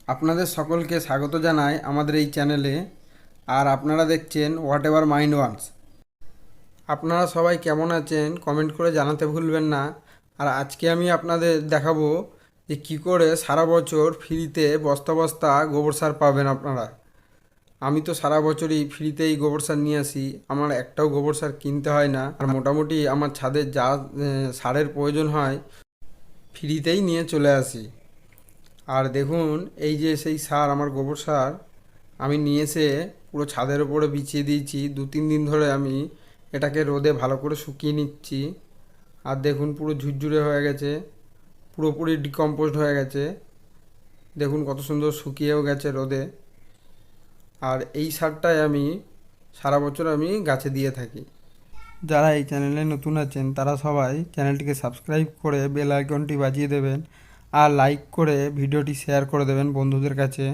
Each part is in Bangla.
আপনাদের সকলকে স্বাগত জানাই আমাদের এই চ্যানেলে। আর আপনারা দেখছেন হোয়াট এভার মাইন্ড ওয়ান্স। আপনারা সবাই কেমন আছেন কমেন্ট করে জানাতে ভুলবেন না। আর আজকে আমি আপনাদের দেখাবো যে কী করে সারা বছর ফ্রিতে বস্তা বস্তা গোবর সার পাবেন আপনারা। আমি তো সারা বছরই ফ্রিতেই গোবর সার নিয়ে আসি, আমার একটাও গোবর সার কিনতে হয় না। আর মোটামুটি আমার ছাদে যা সারের প্রয়োজন হয় ফ্রিতেই নিয়ে চলে আসি। আর দেখুন এই যে সেই সার, আমার গোবর সার আমি নিয়ে এসে পুরো ছাদের উপরে বিছিয়ে দিয়েছি। 2-3 দিন ধরে আমি এটাকে রোদে ভালো করে শুকিয়ে নিচ্ছি। আর দেখুন পুরো ঝুরঝুরে হয়ে গেছে, পুরোপুরি ডিকম্পোজড হয়ে গেছে। দেখুন কত সুন্দর শুকিয়েও গেছে রোদে। আর এই সারটাই আমি সারা বছর আমি গাছে দিয়ে থাকি। যারা এই চ্যানেলে নতুন আছেন তারা সবাই চ্যানেলটিকে সাবস্ক্রাইব করে বেল আইকনটি বাজিয়ে দেবেন, আর লাইক করে ভিডিওটি শেয়ার করে দেবেন বন্ধুদের কাছে।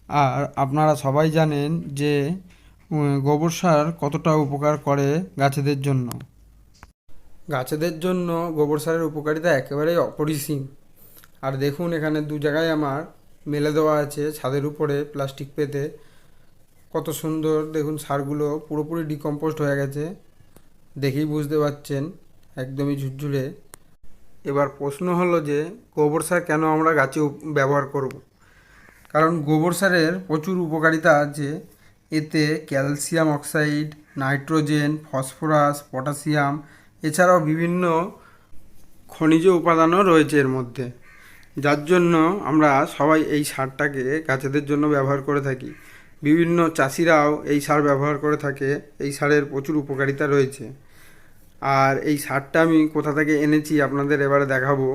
আর আপনারা সবাই জানেন যে গোবর সার কতটা উপকার করে গাছেদের জন্য। গাছেদের জন্য গোবর সারের উপকারিতা একেবারেই অপরিসীম। আর দেখুন এখানে 2 জায়গায় আমার মেলে দেওয়া আছে ছাদের উপরে প্লাস্টিক পেতে। কত সুন্দর দেখুন, সারগুলো পুরোপুরি ডিকম্পোস্ট হয়ে গেছে, দেখেই বুঝতে পারছেন একদমই ঝুরঝুরে। এবার প্রশ্ন হলো যে গোবর সার কেন আমরা গাছে ব্যবহার করব। কারণ গোবর সারের প্রচুর উপকারিতা আছে। এতে calcium oxide, nitrogen, phosphorus, potassium, এছাড়াও বিভিন্ন খনিজ উপাদানও রয়েছে এর মধ্যে, যার জন্য আমরা সবাই এই সারটাকে গাছেদের জন্য ব্যবহার করে থাকি। বিভিন্ন চাষিরাও এই সার ব্যবহার করে থাকে। এই সারের প্রচুর উপকারিতা রয়েছে। আর এই সারটা আমি কোথা থেকে এনেছি আপনাদের এবারে দেখাবো।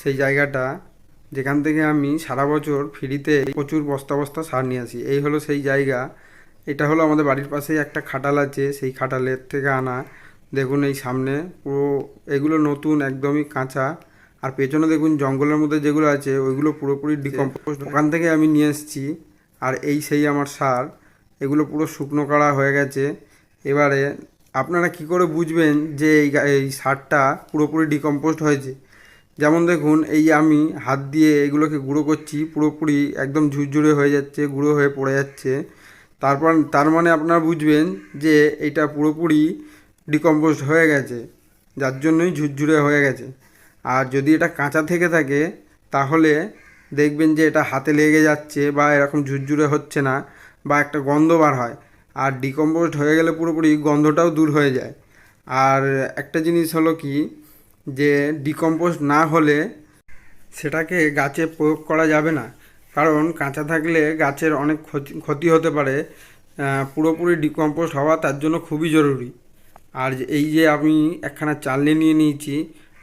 সেই জায়গাটা যেখান থেকে আমি সারা বছর ফ্রিতে প্রচুর বস্তা বস্তা সার নিয়ে আসি, এই হলো সেই জায়গা। এটা হলো আমাদের বাড়ির পাশেই একটা খাটাল আছে, সেই খাটালের থেকে আনা। দেখুন এই সামনে পুরো এগুলো নতুন, একদমই কাঁচা। আর পেছনে দেখুন জঙ্গলের মধ্যে যেগুলো আছে ওইগুলো পুরোপুরি ডিকম্পোস্ট, ওখান থেকে আমি নিয়ে এসেছি। আর এই সেই আমার সার, এগুলো পুরো শুকনো করা হয়ে গেছে। এবারে আপনারা কি করে বুঝবেন যে এই সারটা পুরোপুরি ডিকম্পোস্ট হয়েছে? যেমন দেখুন এই আমি হাত দিয়ে এগুলোকে গুঁড়ো করছি, পুরোপুরি একদম ঝুরঝুরে হয়ে যাচ্ছে, গুঁড়ো হয়ে পড়ে যাচ্ছে। তার মানে আপনারা বুঝবেন যে এটা পুরোপুরি ডিকম্পোস্ট হয়ে গেছে, যার জন্যই ঝুরঝুরে হয়ে গেছে। আর যদি এটা কাঁচা থেকে থাকে তাহলে দেখবেন যে এটা হাতে লেগে যাচ্ছে বা এরকম ঝুরঝুরে হচ্ছে না, বা একটা গন্ধ বার হয়। আর ডিকম্পোস্ট হয়ে গেলে পুরোপুরি গন্ধটাও দূর হয়ে যায়। আর একটা জিনিস হলো কি, যে ডিকম্পোস্ট না হলে সেটাকে গাছে প্রয়োগ করা যাবে না, কারণ কাঁচা থাকলে গাছের অনেক ক্ষতি হতে পারে। পুরোপুরি ডিকম্পোস্ট হওয়া তার জন্য খুবই জরুরি। আর এই যে আমি একখানা চালনি নিয়ে নিয়েছি,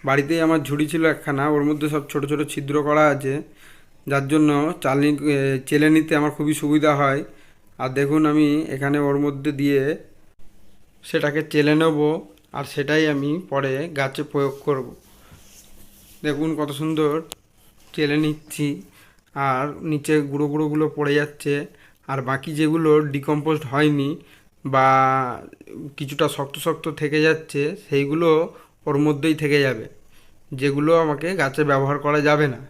বাড়িতেই আমার ঝুড়ি ছিল একখানা, ওর মধ্যে সব ছোট ছোট ছিদ্র করা আছে, যার জন্য চালনি চেলে নিতে আমার খুবই সুবিধা হয়। আর দেখুন আমি এখানে ওর মধ্যে দিয়ে সেটাকে চেলে নেব, আর সেটাই আমি পরে গাছে প্রয়োগ করব। দেখুন কত সুন্দর চেলে নিচ্ছি, আর নিচে গুঁড়ো গুঁড়োগুলো পড়ে যাচ্ছে। আর বাকি যেগুলো ডিকম্পোস্ট হয়নি বা কিছুটা শক্ত শক্ত থেকে যাচ্ছে, সেইগুলো ওর মধ্যেই থেকে যাবে, যেগুলো আমাকে গাছে ব্যবহার করা যাবে না।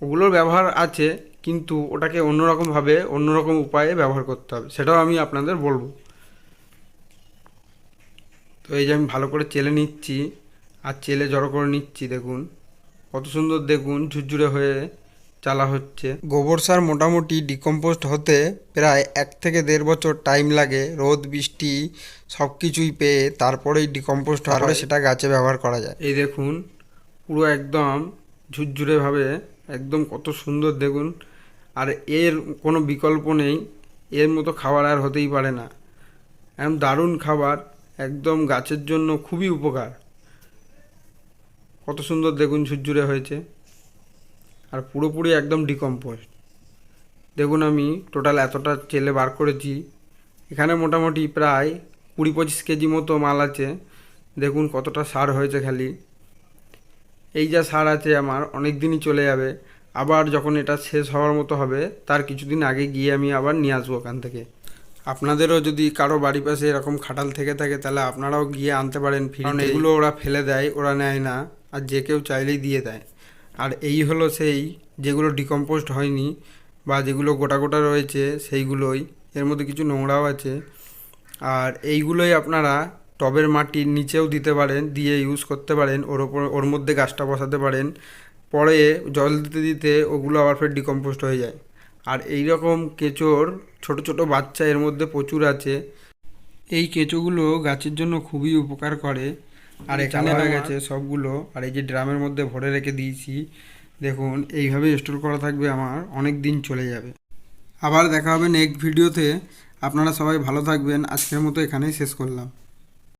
ওগুলোর ব্যবহার আছে, কিন্তু ওটাকে অন্যরকমভাবে অন্যরকম উপায়ে ব্যবহার করতে হবে, সেটাও আমি আপনাদের বলবো। তো এই যে আমি ভালো করে চেলে নিচ্ছি, আর চেলে জড়ো করে নিচ্ছি। দেখুন কত সুন্দর, দেখুন ঝুরঝুরে হয়ে চালা হচ্ছে। গোবর সার মোটামুটি ডিকম্পোস্ট হতে প্রায় 1 থেকে 1.5 বছর টাইম লাগে। রোদ বৃষ্টি সব কিছুই পেয়ে তারপরেই ডিকম্পোস্ট হওয়ার সেটা গাছে ব্যবহার করা যায়। এই দেখুন পুরো একদম ঝুরঝুরেভাবে, একদম কত সুন্দর দেখুন। আর এর কোনো বিকল্প নেই, এর মতো খাবার আর হতেই পারে না। একদম দারুণ খাবার, একদম গাছের জন্য খুবই উপকার। কত সুন্দর দেখুন ঝুরঝুরে হয়েছে, আর পুরোপুরি একদম ডিকম্পোস্ট। দেখুন আমি টোটাল এতটা চেলে বার করেছি, এখানে মোটামুটি প্রায় 20-25 কেজি মতো মাল আছে। দেখুন কতটা সার হয়েছে খালি। এই যা সার আছে আমার অনেক দিনই চলে যাবে। আবার যখন এটা শেষ হওয়ার মতো হবে তার কিছুদিন আগে গিয়ে আমি আবার নিয়ে আসবো ওখান থেকে। আপনাদেরও যদি কারো বাড়ি পাশে এরকম খাটাল থেকে থাকে তাহলে আপনারাও গিয়ে আনতে পারেন ফ্রি। কারণ এগুলো ওরা ফেলে দেয়, ওরা নেয় না, আর যে কেউ চাইলেই দিয়ে দেয়। আর এই হলো সেই যেগুলো ডিকম্পোস্ট হয়নি, বা যেগুলো গোটা গোটা রয়েছে সেইগুলোই, এর মধ্যে কিছু নোংরাও আছে। আর এইগুলোই আপনারা টবের মাটির নিচেও দিতে পারেন, দিয়ে ইউজ করতে পারেন, ওর মধ্যে গাছটা বসাতে পারেন। পরে জল দিতে দিতে ওগুলো আবার ফের ডিকম্পোস্ট হয়ে যায়। আর এই রকম কেঁচোর ছোট ছোট বাচ্চা এর মধ্যে প্রচুর আছে। এই কেঁচোগুলো গাছের জন্য খুবই উপকার করে। আর এখানে হয়ে গেছে সবগুলো, আর এই যে ড্রামের মধ্যে ভরে রেখে দিয়েছি, দেখুন এইভাবে স্টোর করা থাকবে, আমার অনেক দিন চলে যাবে। আবার দেখা হবে নেক্সট ভিডিওতে। আপনারা সবাই ভালো থাকবেন, আজকের মতো এখানেই শেষ করলাম।